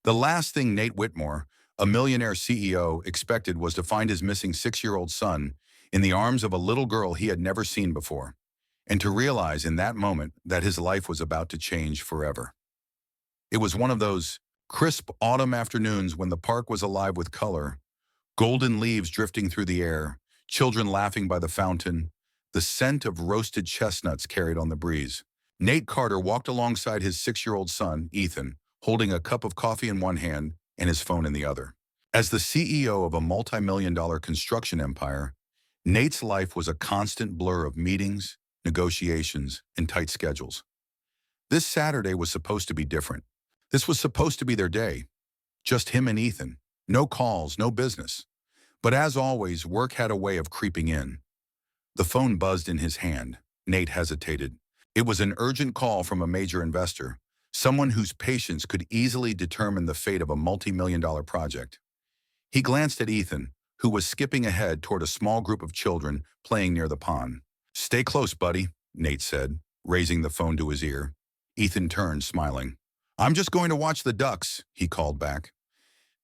The last thing Nate Whitmore, a millionaire CEO, expected was to find his missing 6-year-old son in the arms of a little girl he had never seen before, and to realize in that moment that his life was about to change forever. It was one of those crisp autumn afternoons when the park was alive with color, golden leaves drifting through the air, children laughing by the fountain, the scent of roasted chestnuts carried on the breeze. Nate Carter walked alongside his 6-year-old son, Ethan, holding a cup of coffee in one hand and his phone in the other. As the CEO of a multi-million-dollar construction empire, Nate's life was a constant blur of meetings, negotiations, and tight schedules. This Saturday was supposed to be different. This was supposed to be their day. Just him and Ethan. No calls, no business. But as always, work had a way of creeping in. The phone buzzed in his hand. Nate hesitated. It was an urgent call from a major investor, someone whose patience could easily determine the fate of a multi-million-dollar project. He glanced at Ethan, who was skipping ahead toward a small group of children playing near the pond. "Stay close, buddy," Nate said, raising the phone to his ear. Ethan turned, smiling. "I'm just going to watch the ducks," he called back.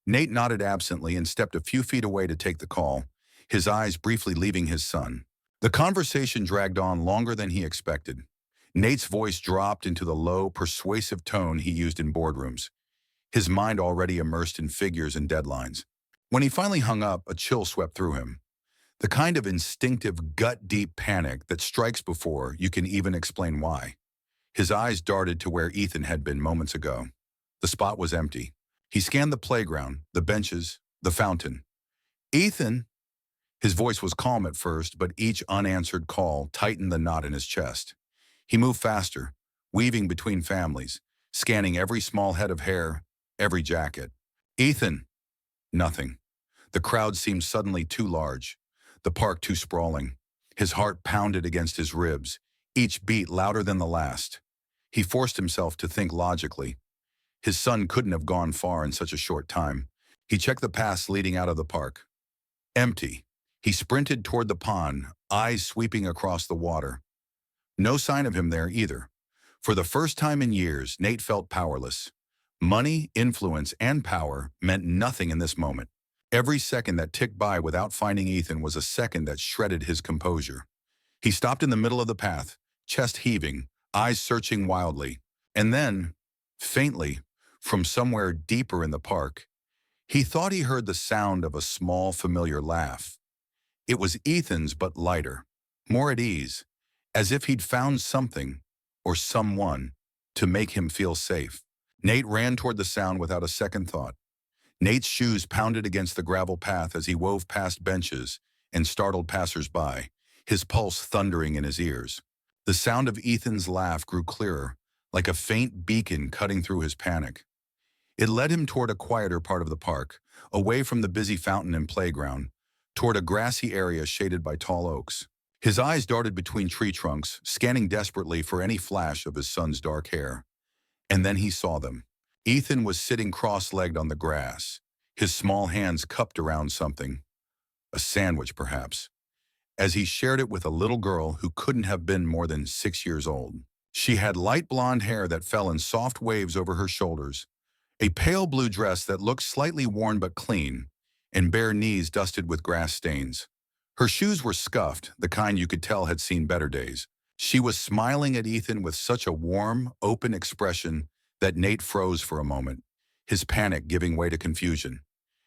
Nate nodded absently and stepped a few feet away to take the call, his eyes briefly leaving his son. The conversation dragged on longer than he expected. Nate's voice dropped into the low, persuasive tone he used in boardrooms, his mind already immersed in figures and deadlines. When he finally hung up, a chill swept through him. The kind of instinctive, gut-deep panic that strikes before you can even explain why. His eyes darted to where Ethan had been moments ago. The spot was empty. He scanned the playground, the benches, the fountain. "Ethan!" His voice was calm at first, but each unanswered call tightened the knot in his chest. He moved faster, weaving between families, scanning every small head of hair, every jacket. "Ethan!" Nothing. The crowd seemed suddenly too large, the park too sprawling. His heart pounded against his ribs, each beat louder than the last. He forced himself to think logically. His son couldn't have gone far in such a short time. He checked the paths leading out of the park. Empty. He sprinted toward the pond, eyes sweeping across the water. No sign of him there either. For the first time in years, Nate felt powerless. Money, influence, and power meant nothing in this moment. Every second that ticked by without finding Ethan was a second that shredded his composure. He stopped in the middle of the path, chest heaving, eyes searching wildly. And then, faintly, from somewhere deeper in the park, he thought he heard the sound of a small, familiar laugh. It was Ethan's, but lighter, more at ease, as if he'd found something, or someone, to make him feel safe. Nate ran toward the sound without a second thought. Nate's shoes pounded against the gravel path as he wove past benches and startled passers-by, his pulse thundering in his ears. The sound of Ethan's laugh grew clearer, like a faint beacon cutting through his panic. It led him toward a quieter part of the park, away from the busy fountain and playground, toward a grassy area shaded by tall oaks. His eyes darted between tree trunks, scanning desperately for any flash of his son's dark hair. And then he saw them. Ethan was sitting cross-legged on the grass, his small hands cupped around something. A sandwich, perhaps, as he shared it with a little girl who couldn't have been more than 6 years old. She had light blonde hair that fell in soft waves over her shoulders, a pale blue dress that looked slightly worn but clean, and bare knees dusted with grass stains. Her shoes were scuffed, the kind you could tell had seen better days. She was smiling at Ethan with such a warm, open expression that Nate froze for a moment, his panic giving way to confusion.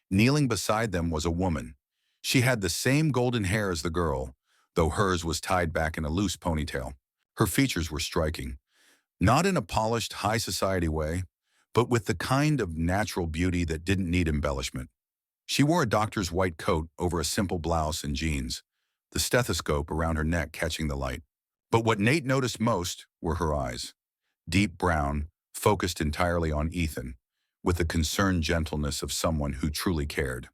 Kneeling beside them was a woman. She had the same golden hair as the girl, though hers was tied back in a loose ponytail. Her features were striking, not in a polished, high society way, but with the kind of natural beauty that didn't need embellishment. She wore a doctor's white coat over a simple blouse and jeans, the stethoscope around her neck catching the light. But what Nate noticed most were her eyes, deep brown, focused entirely on Ethan, with the concerned gentleness of someone who truly cared.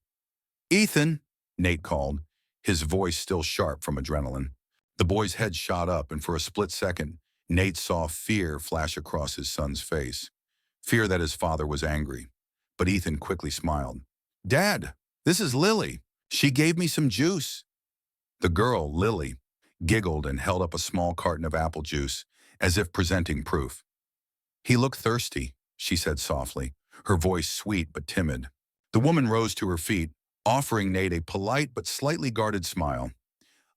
"Ethan," Nate called, his voice still sharp from adrenaline. The boy's head shot up, and for a split second, Nate saw fear flash across his son's face. Fear that his father was angry. But Ethan quickly smiled. "Dad, this is Lily. She gave me some juice." The girl, Lily, giggled and held up a small carton of apple juice, as if presenting proof. "He looked thirsty," she said softly, her voice sweet but timid. The woman rose to her feet, offering Nate a polite but slightly guarded smile.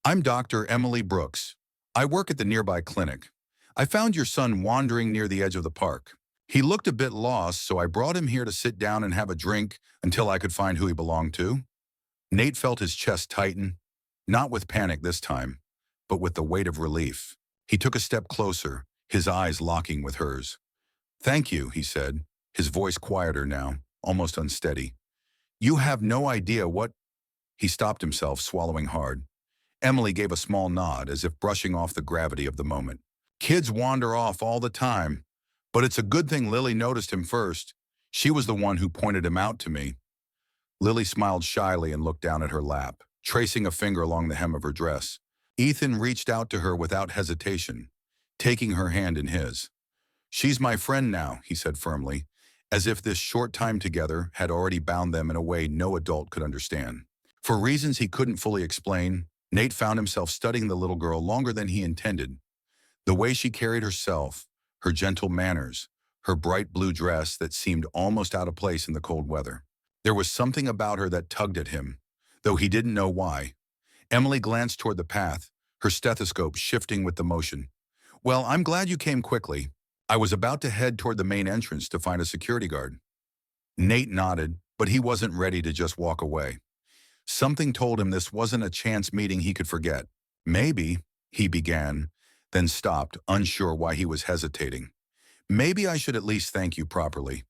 "I'm Dr. Emily Brooks. I work at the nearby clinic. I found your son wandering near the edge of the park. He looked a bit lost, so I brought him here to sit down and have a drink until I could find who he belonged to." Nate felt his chest tighten, not with panic this time, but with the weight of relief. He took a step closer, his eyes locking with hers. "Thank you," he said, his voice quieter now, almost unsteady. "You have no idea what—" He stopped himself, swallowing hard. Emily gave a small nod, as if brushing off the gravity of the moment. "Kids wander off all the time, but it's a good thing Lily noticed him first. She was the one who pointed him out to me." Lily smiled shyly and looked down at her lap, tracing a finger along the hem of her dress. Ethan reached out to her without hesitation, taking her hand in his. "She's my friend now," he said firmly, as if this short time together had already bound them in a way no adult could understand. For reasons he couldn't fully explain, Nate found himself studying the little girl longer than he intended. The way she carried herself, her gentle manners, her bright blue dress that seemed almost out of place in the cold weather. There was something about her that tugged at him, though he didn't know why. Emily glanced toward the path, her stethoscope shifting with the motion. "Well, I'm glad you came quickly. I was about to head toward the main entrance to find a security guard." Nate nodded, but he wasn't ready to just walk away. Something told him this wasn't a chance meeting he could forget. "Maybe," he began, then stopped, unsure why he was hesitating. "Maybe I should at least thank you properly."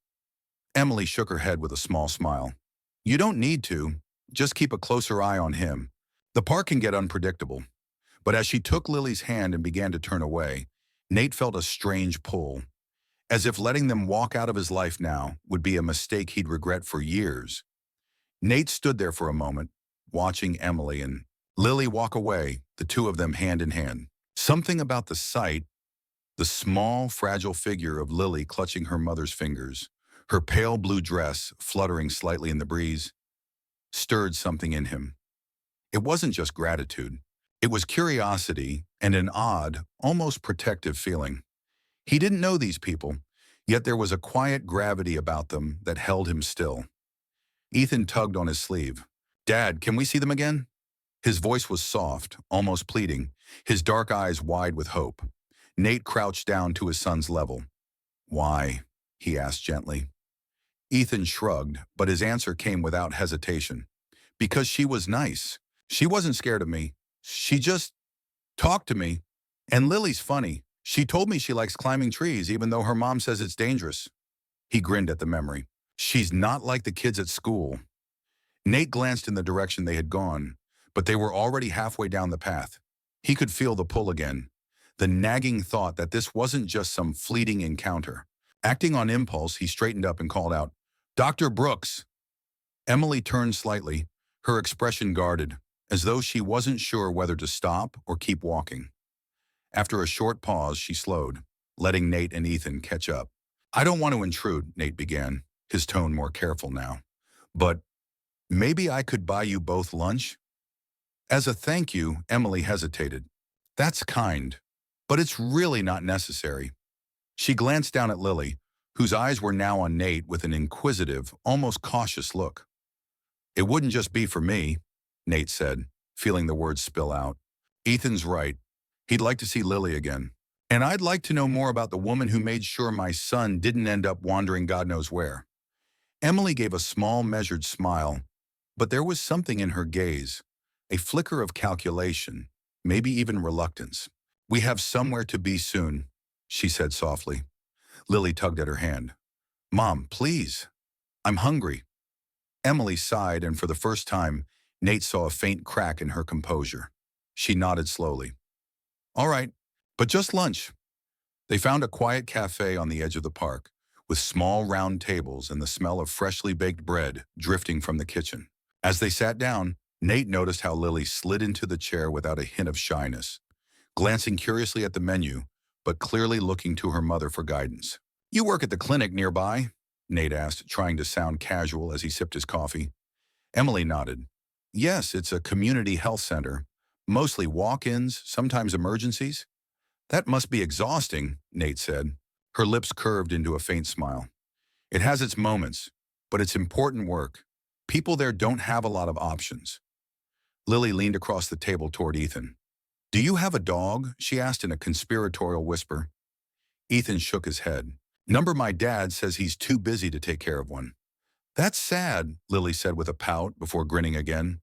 Emily shook her head with a small smile. "You don't need to. Just keep a closer eye on him. The park can get unpredictable." But as she took Lily's hand and began to turn away, Nate felt a strange pull, as if letting them walk out of his life now would be a mistake he'd regret for years. Nate stood there for a moment, watching Emily and Lily walk away, the two of them hand in hand. Something about the sight, the small, fragile figure of Lily clutching her mother's fingers, her pale blue dress fluttering slightly in the breeze, stirred something in him. It wasn't just gratitude. It was curiosity and an odd, almost protective feeling. He didn't know these people, yet there was a quiet gravity about them that held him still. Ethan tugged on his sleeve. "Dad, can we see them again?" His voice was soft, almost pleading, his dark eyes wide with hope. Nate crouched down to his son's level. "Why?" he asked gently. Ethan shrugged, but his answer came without hesitation. "Because she was nice. She wasn't scared of me. She just talked to me. And Lily's funny. She told me she likes climbing trees, even though her mom says it's dangerous." He grinned at the memory. "She's not like the kids at school." Nate glanced in the direction they had gone, but they were already halfway down the path. He could feel the pull again, the nagging thought that this wasn't just some fleeting encounter. Acting on impulse, he straightened up and called out, "Dr. Brooks!" Emily turned slightly, her expression guarded, as though she wasn't sure whether to stop or keep walking. After a short pause, she slowed, letting Nate and Ethan catch up. "I don't want to intrude," Nate began, his tone more careful now. "But maybe I could buy you both lunch?" As a thank you, Emily hesitated. "That's kind, but it's really not necessary." She glanced down at Lily, whose eyes were now on Nate with an inquisitive, almost cautious look. "It wouldn't just be for me," Nate said, feeling the words spill out. "Ethan's right. He'd like to see Lily again. And I'd like to know more about the woman who made sure my son didn't end up wandering God knows where." Emily gave a small, measured smile, but there was something in her gaze, a flicker of calculation, maybe even reluctance. "We have somewhere to be soon," she said softly. Lily tugged at her hand. "Mom, please. I'm hungry." Emily sighed, and for the first time, Nate saw a faint crack in her composure. She nodded slowly. "All right, but just lunch." They found a quiet cafe on the edge of the park, with small round tables and the smell of freshly baked bread drifting from the kitchen. As they sat down, Nate noticed how Lily slid into the chair without a hint of shyness, glancing curiously at the menu, but clearly looking to her mother for guidance. "You work at the clinic nearby?" Nate asked, trying to sound casual as he sipped his coffee. Emily nodded. "Yes, it's a community health center. Mostly walk-ins, sometimes emergencies." "That must be exhausting," Nate said. Her lips curved into a faint smile. It has its moments, but it's important work. People there don't have a lot of options. Lily leaned across the table toward Ethan. Do you have a dog? She asked in a conspiratorial whisper. Ethan shook his head. Number my dad says he's too busy to take care of one. That's sad, Lily said with a pout before grinning again.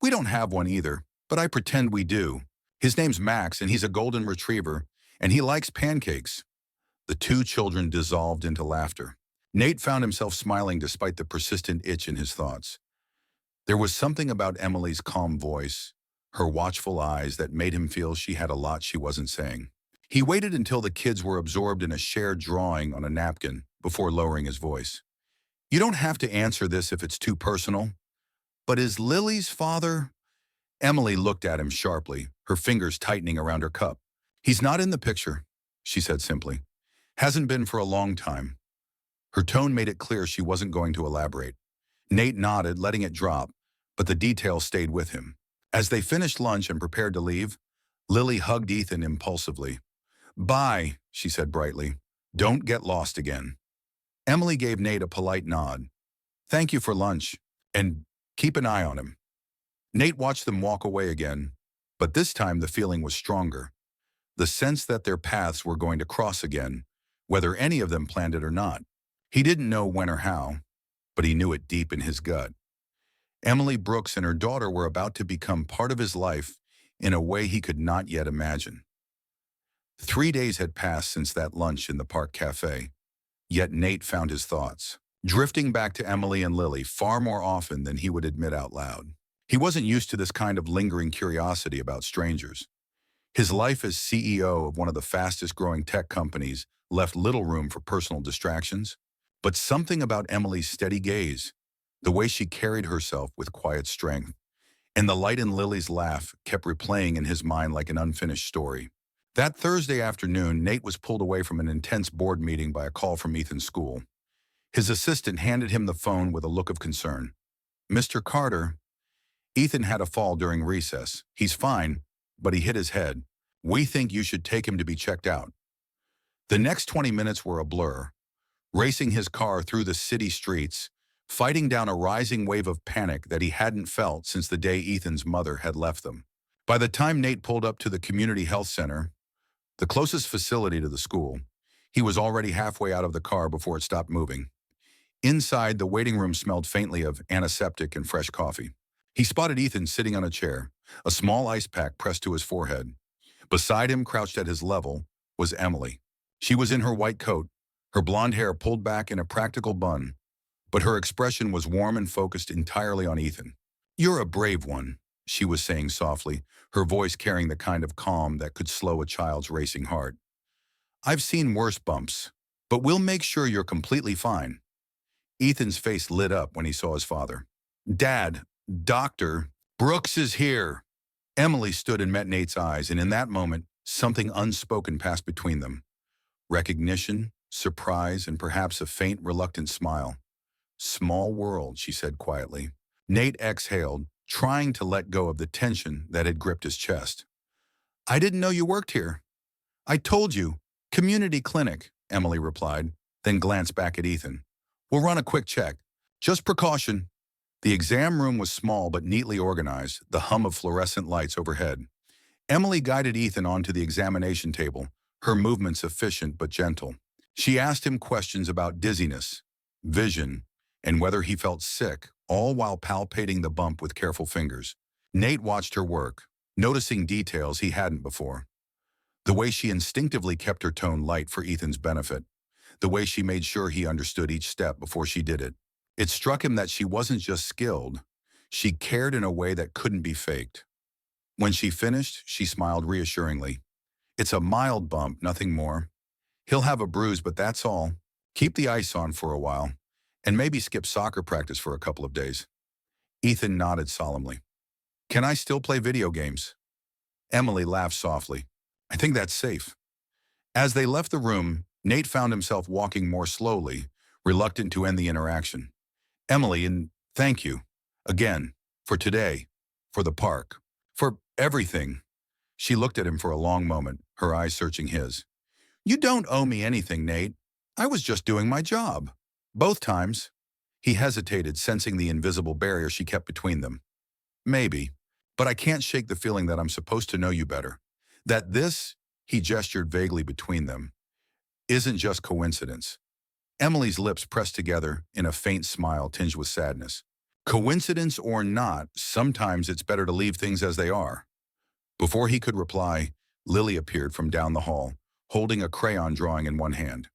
We don't have one either, but I pretend we do. His name's Max, and he's a golden retriever, and he likes pancakes. The two children dissolved into laughter. Nate found himself smiling despite the persistent itch in his thoughts. There was something about Emily's calm voice, her watchful eyes, that made him feel she had a lot she wasn't saying. He waited until the kids were absorbed in a shared drawing on a napkin before lowering his voice. You don't have to answer this if it's too personal, but is Lily's father? Emily looked at him sharply, her fingers tightening around her cup. He's not in the picture, she said simply. Hasn't been for a long time. Her tone made it clear she wasn't going to elaborate. Nate nodded, letting it drop, but the details stayed with him. As they finished lunch and prepared to leave, Lily hugged Ethan impulsively. Bye, she said brightly. Don't get lost again. Emily gave Nate a polite nod. Thank you for lunch, and keep an eye on him. Nate watched them walk away again, but this time the feeling was stronger. The sense that their paths were going to cross again, whether any of them planned it or not. He didn't know when or how, but he knew it deep in his gut. Emily Brooks and her daughter were about to become part of his life in a way he could not yet imagine. 3 days had passed since that lunch in the park cafe, yet Nate found his thoughts drifting back to Emily and Lily far more often than he would admit out loud. He wasn't used to this kind of lingering curiosity about strangers. His life as CEO of one of the fastest-growing tech companies left little room for personal distractions, but something about Emily's steady gaze, the way she carried herself with quiet strength, and the light in Lily's laugh kept replaying in his mind like an unfinished story. That Thursday afternoon, Nate was pulled away from an intense board meeting by a call from Ethan's school. His assistant handed him the phone with a look of concern. Mr. Carter, Ethan had a fall during recess. He's fine, but he hit his head. We think you should take him to be checked out. The next 20 minutes were a blur, racing his car through the city streets, fighting down a rising wave of panic that he hadn't felt since the day Ethan's mother had left them. By the time Nate pulled up to the community health center, the closest facility to the school, he was already halfway out of the car before it stopped moving. Inside, the waiting room smelled faintly of antiseptic and fresh coffee. He spotted Ethan sitting on a chair, a small ice pack pressed to his forehead. Beside him, crouched at his level, was Emily. She was in her white coat, her blonde hair pulled back in a practical bun, but her expression was warm and focused entirely on Ethan. You're a brave one, she was saying softly, her voice carrying the kind of calm that could slow a child's racing heart. I've seen worse bumps, but we'll make sure you're completely fine. Ethan's face lit up when he saw his father. Dad, Doctor, Brooks is here. Emily stood and met Nate's eyes, and in that moment, something unspoken passed between them. Recognition, surprise, and perhaps a faint, reluctant smile. Small world, she said quietly. Nate exhaled, trying to let go of the tension that had gripped his chest. I didn't know you worked here. I told you. Community clinic, Emily replied, then glanced back at Ethan. We'll run a quick check. Just precaution. The exam room was small but neatly organized, the hum of fluorescent lights overhead. Emily guided Ethan onto the examination table, her movements efficient but gentle. She asked him questions about dizziness, vision, and whether he felt sick, all while palpating the bump with careful fingers. Nate watched her work, noticing details he hadn't before. The way she instinctively kept her tone light for Ethan's benefit, the way she made sure he understood each step before she did it. It struck him that she wasn't just skilled, she cared in a way that couldn't be faked. When she finished, she smiled reassuringly. It's a mild bump, nothing more. He'll have a bruise, but that's all. Keep the ice on for a while, and maybe skip soccer practice for a couple of days. Ethan nodded solemnly. Can I still play video games? Emily laughed softly. I think that's safe. As they left the room, Nate found himself walking more slowly, reluctant to end the interaction. Emily, and thank you, again, for today, for the park, for everything. She looked at him for a long moment, her eyes searching his. You don't owe me anything, Nate. I was just doing my job. Both times, he hesitated, sensing the invisible barrier she kept between them. Maybe, but I can't shake the feeling that I'm supposed to know you better. That this, he gestured vaguely between them, isn't just coincidence. Emily's lips pressed together in a faint smile tinged with sadness. Coincidence or not, sometimes it's better to leave things as they are. Before he could reply, Lily appeared from down the hall, holding a crayon drawing in one hand.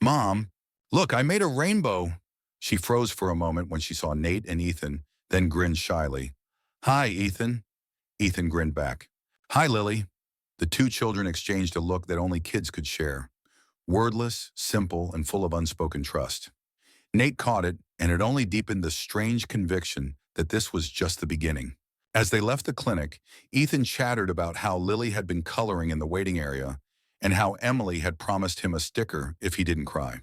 Mom, look, I made a rainbow. She froze for a moment when she saw Nate and Ethan, then grinned shyly. Hi, Ethan. Ethan grinned back. Hi, Lily. The two children exchanged a look that only kids could share. Wordless, simple, and full of unspoken trust. Nate caught it, and it only deepened the strange conviction that this was just the beginning. As they left the clinic, Ethan chattered about how Lily had been coloring in the waiting area and how Emily had promised him a sticker if he didn't cry.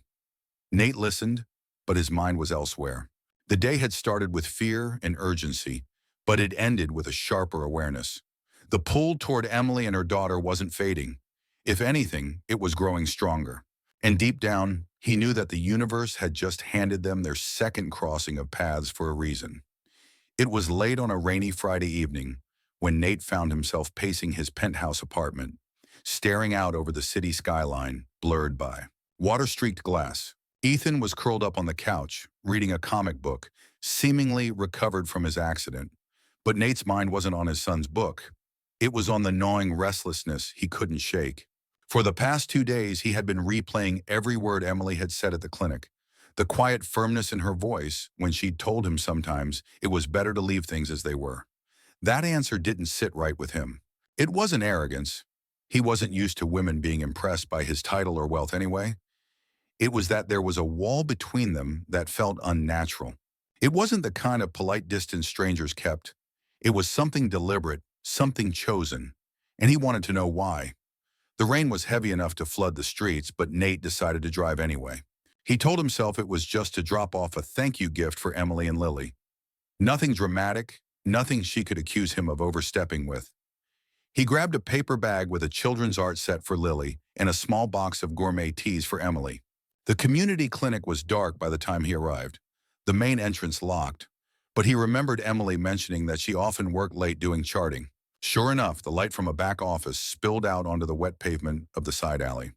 Nate listened, but his mind was elsewhere. The day had started with fear and urgency, but it ended with a sharper awareness. The pull toward Emily and her daughter wasn't fading. If anything, it was growing stronger. And deep down, he knew that the universe had just handed them their second crossing of paths for a reason. It was late on a rainy Friday evening when Nate found himself pacing his penthouse apartment, staring out over the city skyline, blurred by water-streaked glass. Ethan was curled up on the couch, reading a comic book, seemingly recovered from his accident. But Nate's mind wasn't on his son's book. It was on the gnawing restlessness he couldn't shake. For the past 2 days, he had been replaying every word Emily had said at the clinic. The quiet firmness in her voice when she'd told him sometimes it was better to leave things as they were. That answer didn't sit right with him. It wasn't arrogance. He wasn't used to women being impressed by his title or wealth anyway. It was that there was a wall between them that felt unnatural. It wasn't the kind of polite distance strangers kept. It was something deliberate, something chosen, and he wanted to know why. The rain was heavy enough to flood the streets, but Nate decided to drive anyway. He told himself it was just to drop off a thank you gift for Emily and Lily. Nothing dramatic, nothing she could accuse him of overstepping with. He grabbed a paper bag with a children's art set for Lily and a small box of gourmet teas for Emily. The community clinic was dark by the time he arrived, the main entrance locked, but he remembered Emily mentioning that she often worked late doing charting. Sure enough, the light from a back office spilled out onto the wet pavement of the side alley.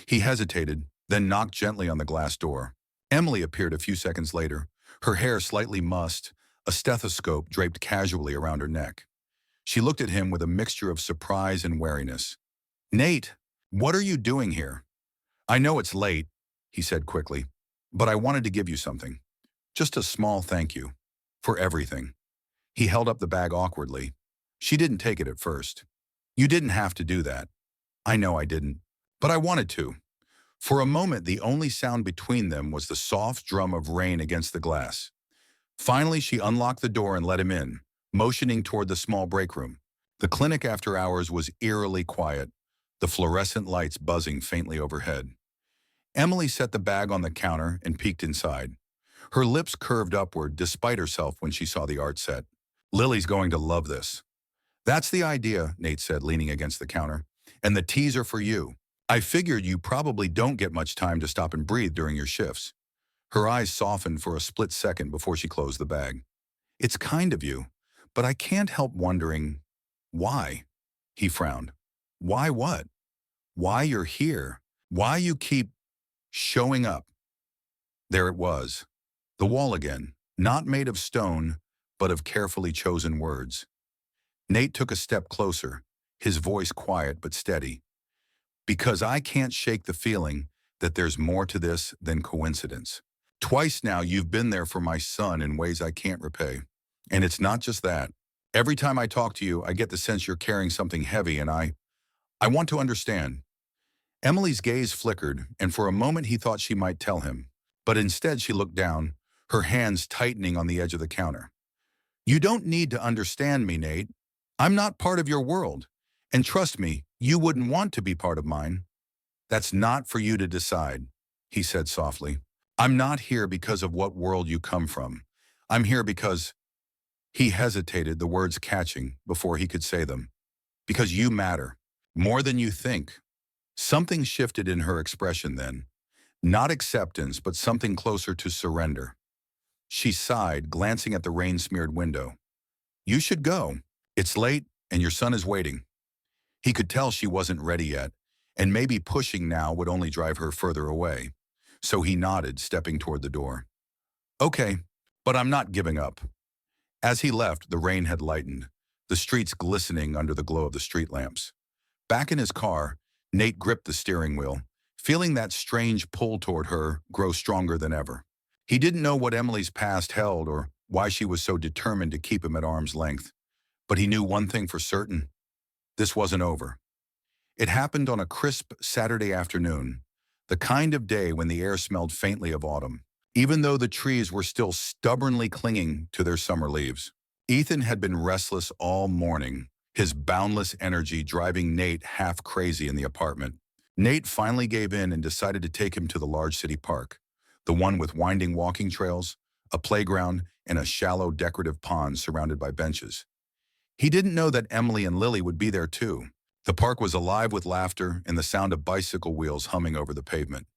He hesitated, then knocked gently on the glass door. Emily appeared a few seconds later, her hair slightly mussed, a stethoscope draped casually around her neck. She looked at him with a mixture of surprise and wariness. Nate, what are you doing here? I know it's late, he said quickly, but I wanted to give you something. Just a small thank you. For everything. He held up the bag awkwardly. She didn't take it at first. You didn't have to do that. I know I didn't. But I wanted to. For a moment, the only sound between them was the soft drum of rain against the glass. Finally, she unlocked the door and let him in, motioning toward the small break room. The clinic after hours was eerily quiet, the fluorescent lights buzzing faintly overhead. Emily set the bag on the counter and peeked inside. Her lips curved upward despite herself when she saw the art set. Lily's going to love this. That's the idea, Nate said, leaning against the counter. And the teas are for you. I figured you probably don't get much time to stop and breathe during your shifts. Her eyes softened for a split second before she closed the bag. It's kind of you, but I can't help wondering, why? He frowned. Why what? Why you're here? Why you keep showing up? There it was. The wall again, not made of stone, but of carefully chosen words. Nate took a step closer, his voice quiet but steady. Because I can't shake the feeling that there's more to this than coincidence. Twice now you've been there for my son in ways I can't repay. And it's not just that. Every time I talk to you, I get the sense you're carrying something heavy and I want to understand. Emily's gaze flickered, and for a moment he thought she might tell him. But instead she looked down, her hands tightening on the edge of the counter. You don't need to understand me, Nate. I'm not part of your world. And trust me, you wouldn't want to be part of mine. That's not for you to decide, he said softly. I'm not here because of what world you come from. I'm here because... He hesitated, the words catching before he could say them. Because you matter. More than you think. Something shifted in her expression then. Not acceptance, but something closer to surrender. She sighed, glancing at the rain-smeared window. You should go. It's late, and your son is waiting. He could tell she wasn't ready yet, and maybe pushing now would only drive her further away. So he nodded, stepping toward the door. Okay, but I'm not giving up. As he left, the rain had lightened, the streets glistening under the glow of the street lamps. Back in his car, Nate gripped the steering wheel, feeling that strange pull toward her grow stronger than ever. He didn't know what Emily's past held or why she was so determined to keep him at arm's length, but he knew one thing for certain: this wasn't over. It happened on a crisp Saturday afternoon, the kind of day when the air smelled faintly of autumn, even though the trees were still stubbornly clinging to their summer leaves. Ethan had been restless all morning, his boundless energy driving Nate half crazy in the apartment. Nate finally gave in and decided to take him to the large city park, the one with winding walking trails, a playground, and a shallow decorative pond surrounded by benches. He didn't know that Emily and Lily would be there too. The park was alive with laughter and the sound of bicycle wheels humming over the pavement.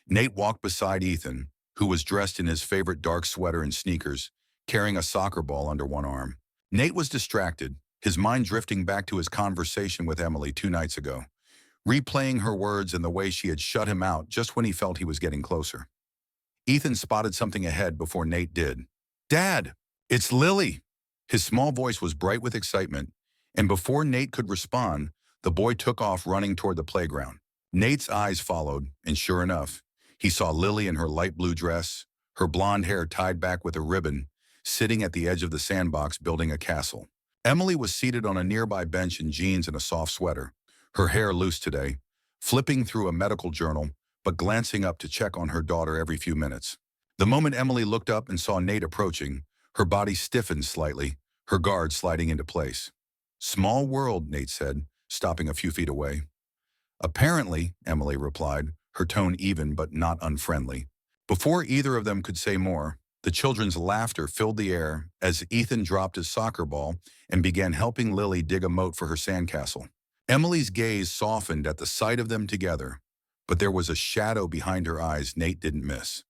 Nate walked beside Ethan, who was dressed in his favorite dark sweater and sneakers, carrying a soccer ball under one arm. Nate was distracted, his mind drifting back to his conversation with Emily 2 nights ago, replaying her words and the way she had shut him out just when he felt he was getting closer. Ethan spotted something ahead before Nate did. Dad, it's Lily! His small voice was bright with excitement, and before Nate could respond, the boy took off running toward the playground. Nate's eyes followed, and sure enough, he saw Lily in her light blue dress, her blonde hair tied back with a ribbon, sitting at the edge of the sandbox building a castle. Emily was seated on a nearby bench in jeans and a soft sweater, her hair loose today, flipping through a medical journal, but glancing up to check on her daughter every few minutes. The moment Emily looked up and saw Nate approaching, her body stiffened slightly, her guard sliding into place. Small world, Nate said, stopping a few feet away. Apparently, Emily replied, her tone even but not unfriendly. Before either of them could say more, the children's laughter filled the air as Ethan dropped his soccer ball and began helping Lily dig a moat for her sandcastle. Emily's gaze softened at the sight of them together, but there was a shadow behind her eyes Nate didn't miss.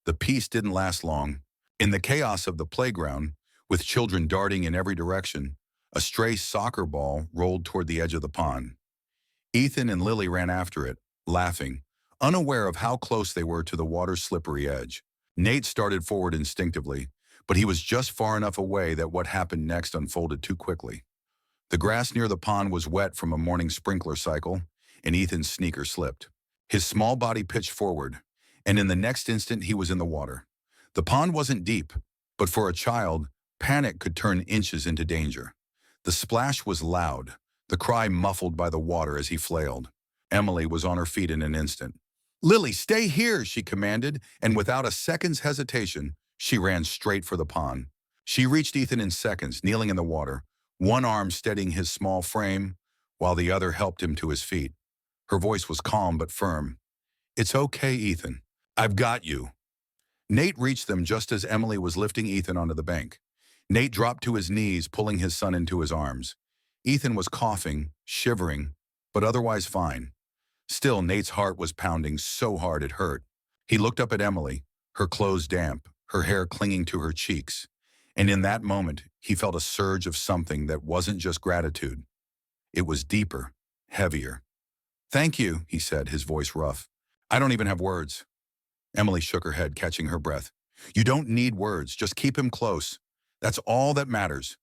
The peace didn't last long. In the chaos of the playground, with children darting in every direction, a stray soccer ball rolled toward the edge of the pond. Ethan and Lily ran after it, laughing, unaware of how close they were to the water's slippery edge. Nate started forward instinctively, but he was just far enough away that what happened next unfolded too quickly. The grass near the pond was wet from a morning sprinkler cycle, and Ethan's sneaker slipped. His small body pitched forward, and in the next instant he was in the water. The pond wasn't deep, but for a child, panic could turn inches into danger. The splash was loud, the cry muffled by the water as he flailed. Emily was on her feet in an instant. Lily, stay here, she commanded, and without a second's hesitation, she ran straight for the pond. She reached Ethan in seconds, kneeling in the water, one arm steadying his small frame, while the other helped him to his feet. Her voice was calm but firm. It's okay, Ethan. I've got you. Nate reached them just as Emily was lifting Ethan onto the bank. Nate dropped to his knees, pulling his son into his arms. Ethan was coughing, shivering, but otherwise fine. Still, Nate's heart was pounding so hard it hurt. He looked up at Emily, her clothes damp, her hair clinging to her cheeks. And in that moment, he felt a surge of something that wasn't just gratitude. It was deeper, heavier. Thank you, he said, his voice rough. I don't even have words. Emily shook her head, catching her breath. You don't need words, just keep him close. That's all that matters.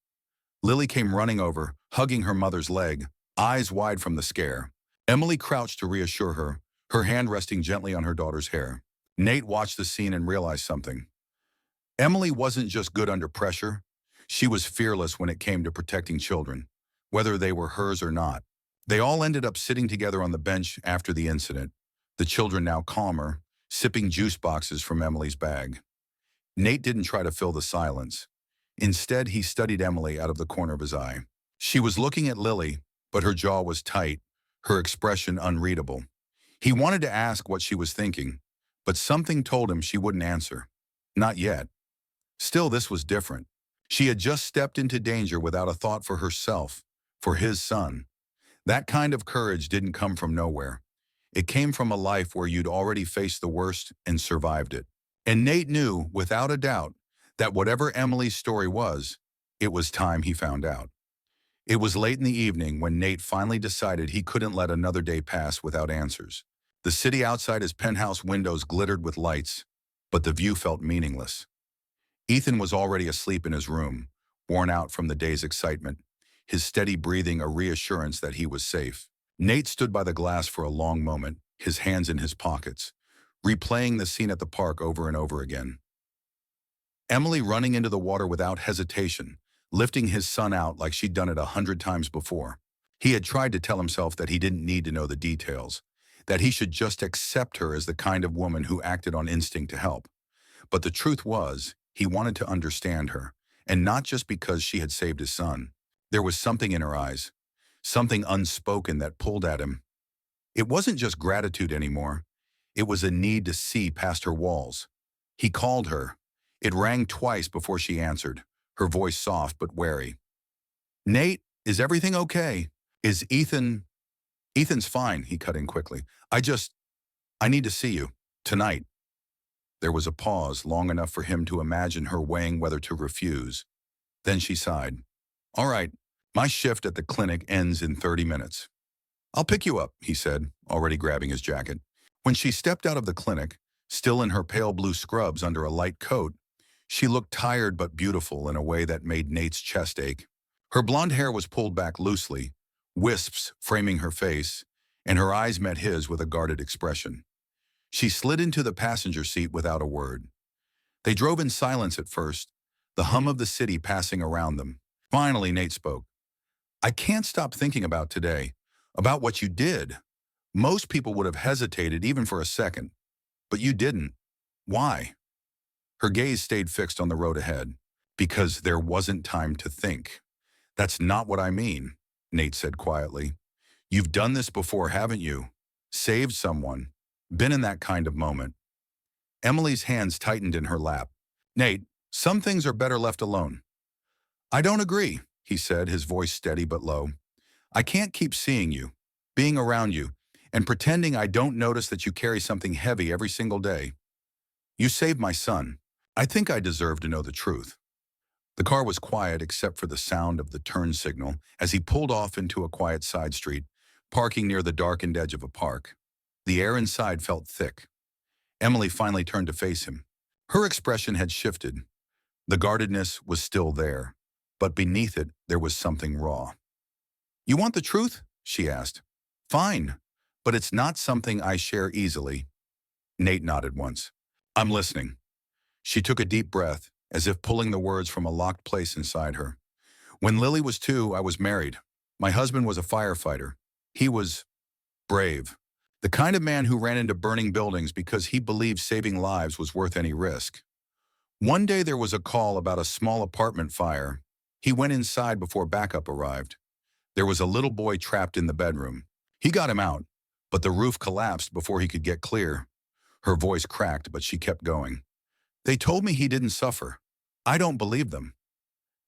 Lily came running over, hugging her mother's leg, eyes wide from the scare. Emily crouched to reassure her, her hand resting gently on her daughter's hair. Nate watched the scene and realized something. Emily wasn't just good under pressure. She was fearless when it came to protecting children, whether they were hers or not. They all ended up sitting together on the bench after the incident, the children now calmer, sipping juice boxes from Emily's bag. Nate didn't try to fill the silence. Instead, he studied Emily out of the corner of his eye. She was looking at Lily, but her jaw was tight, her expression unreadable. He wanted to ask what she was thinking, but something told him she wouldn't answer. Not yet. Still, this was different. She had just stepped into danger without a thought for herself, for his son. That kind of courage didn't come from nowhere. It came from a life where you'd already faced the worst and survived it. And Nate knew, without a doubt, that whatever Emily's story was, it was time he found out. It was late in the evening when Nate finally decided he couldn't let another day pass without answers. The city outside his penthouse windows glittered with lights, but the view felt meaningless. Ethan was already asleep in his room, worn out from the day's excitement, his steady breathing a reassurance that he was safe. Nate stood by the glass for a long moment, his hands in his pockets, replaying the scene at the park over and over again. Emily running into the water without hesitation, lifting his son out like she'd done it 100 times before. He had tried to tell himself that he didn't need to know the details, that he should just accept her as the kind of woman who acted on instinct to help. But the truth was, he wanted to understand her, and not just because she had saved his son. There was something in her eyes, something unspoken that pulled at him. It wasn't just gratitude anymore. It was a need to see past her walls. He called her. It rang twice before she answered, her voice soft but wary. "Nate, is everything okay? Is Ethan—" "Ethan's fine," he cut in quickly. I need to see you. Tonight." There was a pause long enough for him to imagine her weighing whether to refuse. Then she sighed. "All right, my shift at the clinic ends in 30 minutes. I'll pick you up," he said, already grabbing his jacket. When she stepped out of the clinic, still in her pale blue scrubs under a light coat, she looked tired but beautiful in a way that made Nate's chest ache. Her blonde hair was pulled back loosely, wisps framing her face, and her eyes met his with a guarded expression. She slid into the passenger seat without a word. They drove in silence at first, the hum of the city passing around them. Finally, Nate spoke. "I can't stop thinking about today, about what you did. Most people would have hesitated even for a second, but you didn't. Why?" Her gaze stayed fixed on the road ahead. "Because there wasn't time to think." "That's not what I mean," Nate said quietly. "You've done this before, haven't you? Saved someone. Been in that kind of moment." Emily's hands tightened in her lap. "Nate, some things are better left alone." "I don't agree," he said, his voice steady but low. "I can't keep seeing you, being around you, and pretending I don't notice that you carry something heavy every single day. You saved my son. I think I deserve to know the truth." The car was quiet except for the sound of the turn signal as he pulled off into a quiet side street, parking near the darkened edge of a park. The air inside felt thick. Emily finally turned to face him. Her expression had shifted. The guardedness was still there, but beneath it there was something raw. "You want the truth?" she asked. "Fine, but it's not something I share easily." Nate nodded once. "I'm listening." She took a deep breath, as if pulling the words from a locked place inside her. "When Lily was 2, I was married. My husband was a firefighter. He was brave. The kind of man who ran into burning buildings because he believed saving lives was worth any risk. One day there was a call about a small apartment fire. He went inside before backup arrived. There was a little boy trapped in the bedroom. He got him out, but the roof collapsed before he could get clear." Her voice cracked, but she kept going. "They told me he didn't suffer. I don't believe them."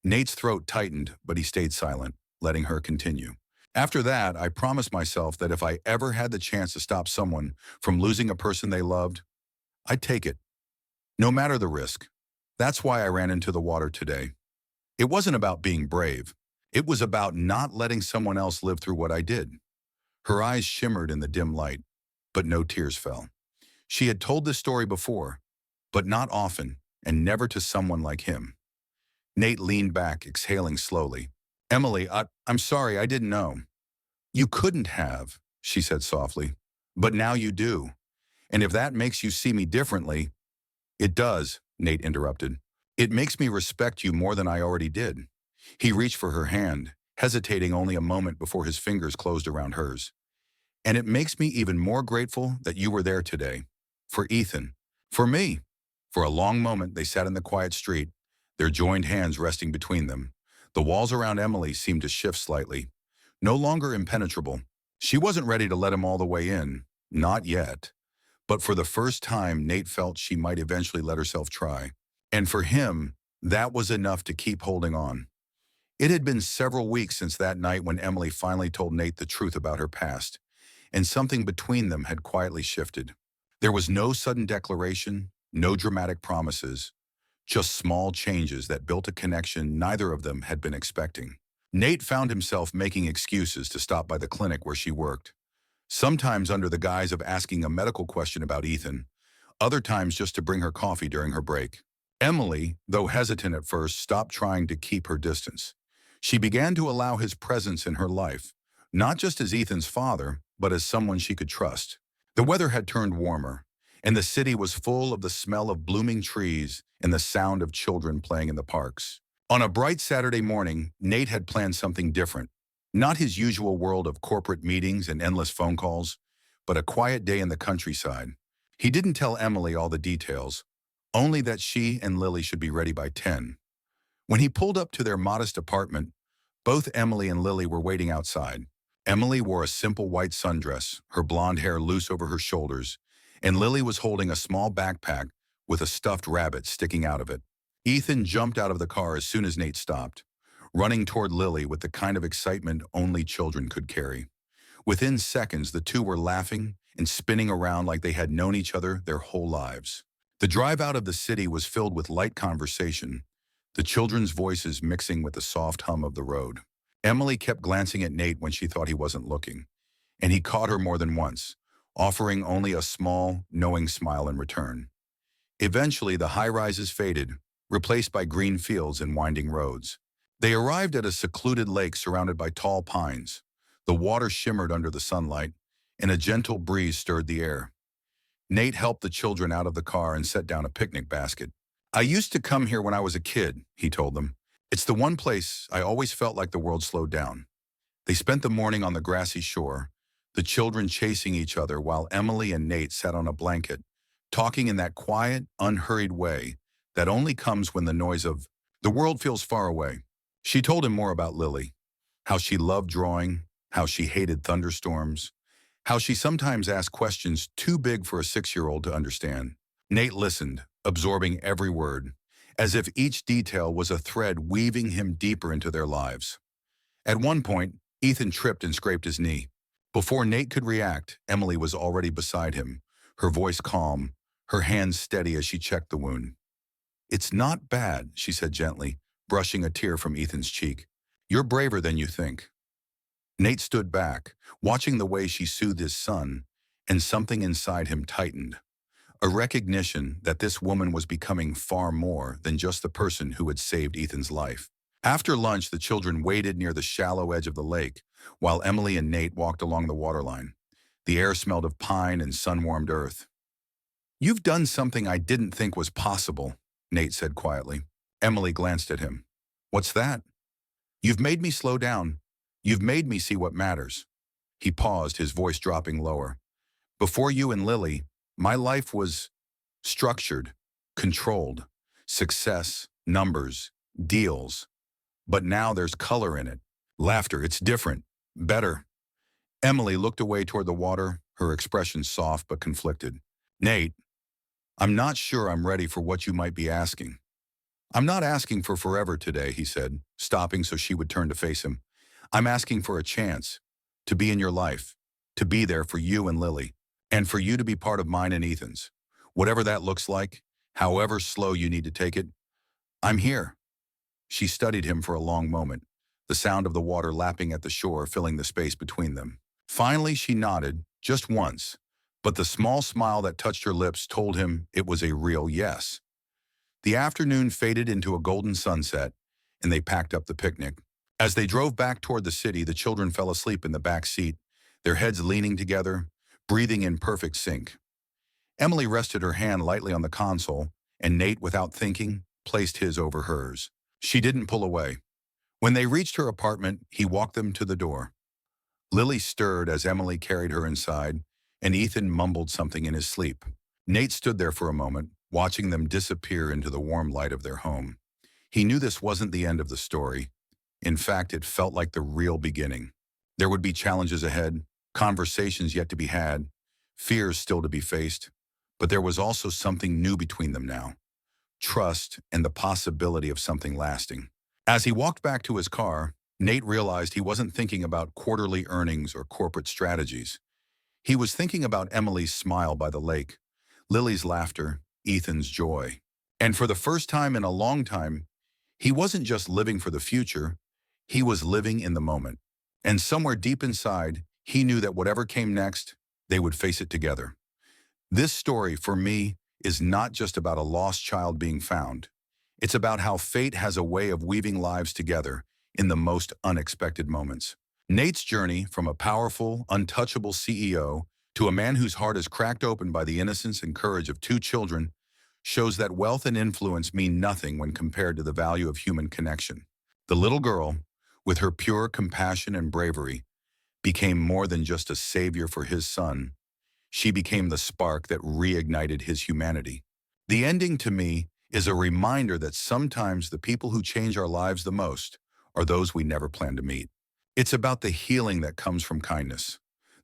Nate's throat tightened, but he stayed silent, letting her continue. "After that, I promised myself that if I ever had the chance to stop someone from losing a person they loved, I'd take it, no matter the risk. That's why I ran into the water today. It wasn't about being brave. It was about not letting someone else live through what I did." Her eyes shimmered in the dim light, but no tears fell. She had told this story before, but not often, and never to someone like him. Nate leaned back, exhaling slowly. "Emily, I'm sorry, I didn't know." "You couldn't have," she said softly. "But now you do. And if that makes you see me differently—" "It does," Nate interrupted. "It makes me respect you more than I already did." He reached for her hand, hesitating only a moment before his fingers closed around hers. "And it makes me even more grateful that you were there today. For Ethan. For me." For a long moment they sat in the quiet street, their joined hands resting between them. The walls around Emily seemed to shift slightly. No longer impenetrable. She wasn't ready to let him all the way in. Not yet. But for the first time, Nate felt she might eventually let herself try. And for him, that was enough to keep holding on. It had been several weeks since that night when Emily finally told Nate the truth about her past. and something between them had quietly shifted. There was no sudden declaration, no dramatic promises, just small changes that built a connection neither of them had been expecting. Nate found himself making excuses to stop by the clinic where she worked, sometimes under the guise of asking a medical question about Ethan, other times just to bring her coffee during her break. Emily, though hesitant at first, stopped trying to keep her distance. She began to allow his presence in her life, not just as Ethan's father, but as someone she could trust. The weather had turned warmer, and the city was full of the smell of blooming trees and the sound of children playing in the parks. On a bright Saturday morning, Nate had planned something different. Not his usual world of corporate meetings and endless phone calls, but a quiet day in the countryside. He didn't tell Emily all the details, only that she and Lily should be ready by 10. When he pulled up to their modest apartment, both Emily and Lily were waiting outside. Emily wore a simple white sundress, her blonde hair loose over her shoulders, and Lily was holding a small backpack with a stuffed rabbit sticking out of it. Ethan jumped out of the car as soon as Nate stopped, running toward Lily with the kind of excitement only children could carry. Within seconds, the two were laughing and spinning around like they had known each other their whole lives. The drive out of the city was filled with light conversation, the children's voices mixing with the soft hum of the road. Emily kept glancing at Nate when she thought he wasn't looking, and he caught her more than once, offering only a small, knowing smile in return. Eventually, the high-rises faded, replaced by green fields and winding roads. They arrived at a secluded lake surrounded by tall pines. The water shimmered under the sunlight, and a gentle breeze stirred the air. Nate helped the children out of the car and set down a picnic basket. "I used to come here when I was a kid," he told them. "It's the one place I always felt like the world slowed down." They spent the morning on the grassy shore, the children chasing each other while Emily and Nate sat on a blanket, talking in that quiet, unhurried way that only comes when the noise of the world feels far away. She told him more about Lily, how she loved drawing, how she hated thunderstorms, how she sometimes asked questions too big for a 6-year-old to understand. Nate listened, absorbing every word, as if each detail was a thread weaving him deeper into their lives. At one point, Ethan tripped and scraped his knee. Before Nate could react, Emily was already beside him, her voice calm, her hands steady as she checked the wound. "It's not bad," she said gently, brushing a tear from Ethan's cheek. "You're braver than you think." Nate stood back, watching the way she soothed his son, and something inside him tightened. A recognition that this woman was becoming far more than just the person who had saved Ethan's life. After lunch, the children waited near the shallow edge of the lake, while Emily and Nate walked along the waterline. The air smelled of pine and sun-warmed earth. "You've done something I didn't think was possible," Nate said quietly. Emily glanced at him. "What's that?" "You've made me slow down. You've made me see what matters." He paused, his voice dropping lower. "Before you and Lily, my life was structured, controlled, success, numbers, deals. But now there's color in it. Laughter, it's different, better." Emily looked away toward the water, her expression soft but conflicted. "Nate, I'm not sure I'm ready for what you might be asking." "I'm not asking for forever today," he said, stopping so she would turn to face him. "I'm asking for a chance to be in your life, to be there for you and Lily, and for you to be part of mine and Ethan's. Whatever that looks like, however slow you need to take it, I'm here." She studied him for a long moment, the sound of the water lapping at the shore filling the space between them. Finally, she nodded, just once, but the small smile that touched her lips told him it was a real yes. The afternoon faded into a golden sunset, and they packed up the picnic. As they drove back toward the city, the children fell asleep in the back seat, their heads leaning together, breathing in perfect sync. Emily rested her hand lightly on the console, and Nate, without thinking, placed his over hers. She didn't pull away. When they reached her apartment, he walked them to the door. Lily stirred as Emily carried her inside, and Ethan mumbled something in his sleep. Nate stood there for a moment, watching them disappear into the warm light of their home. He knew this wasn't the end of the story. In fact, it felt like the real beginning. There would be challenges ahead, conversations yet to be had, fears still to be faced, but there was also something new between them now. Trust and the possibility of something lasting. As he walked back to his car, Nate realized he wasn't thinking about quarterly earnings or corporate strategies. He was thinking about Emily's smile by the lake, Lily's laughter, Ethan's joy. And for the first time in a long time, he wasn't just living for the future, he was living in the moment. And somewhere deep inside, he knew that whatever came next, they would face it together. This story, for me, is not just about a lost child being found. It's about how fate has a way of weaving lives together in the most unexpected moments. Nate's journey from a powerful, untouchable CEO to a man whose heart is cracked open by the innocence and courage of two children shows that wealth and influence mean nothing when compared to the value of human connection. The little girl, with her pure compassion and bravery, became more than just a savior for his son. She became the spark that reignited his humanity. The ending, to me, is a reminder that sometimes the people who change our lives the most are those we never planned to meet. It's about the healing that comes from kindness,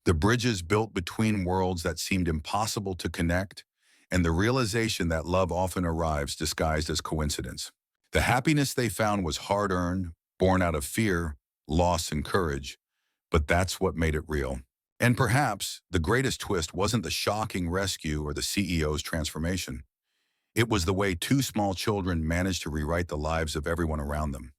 the bridges built between worlds that seemed impossible to connect, and the realization that love often arrives disguised as coincidence. The happiness they found was hard-earned, born out of fear, loss, and courage, but that's what made it real. And perhaps the greatest twist wasn't the shocking rescue or the CEO's transformation. It was the way two small children managed to rewrite the lives of everyone around them.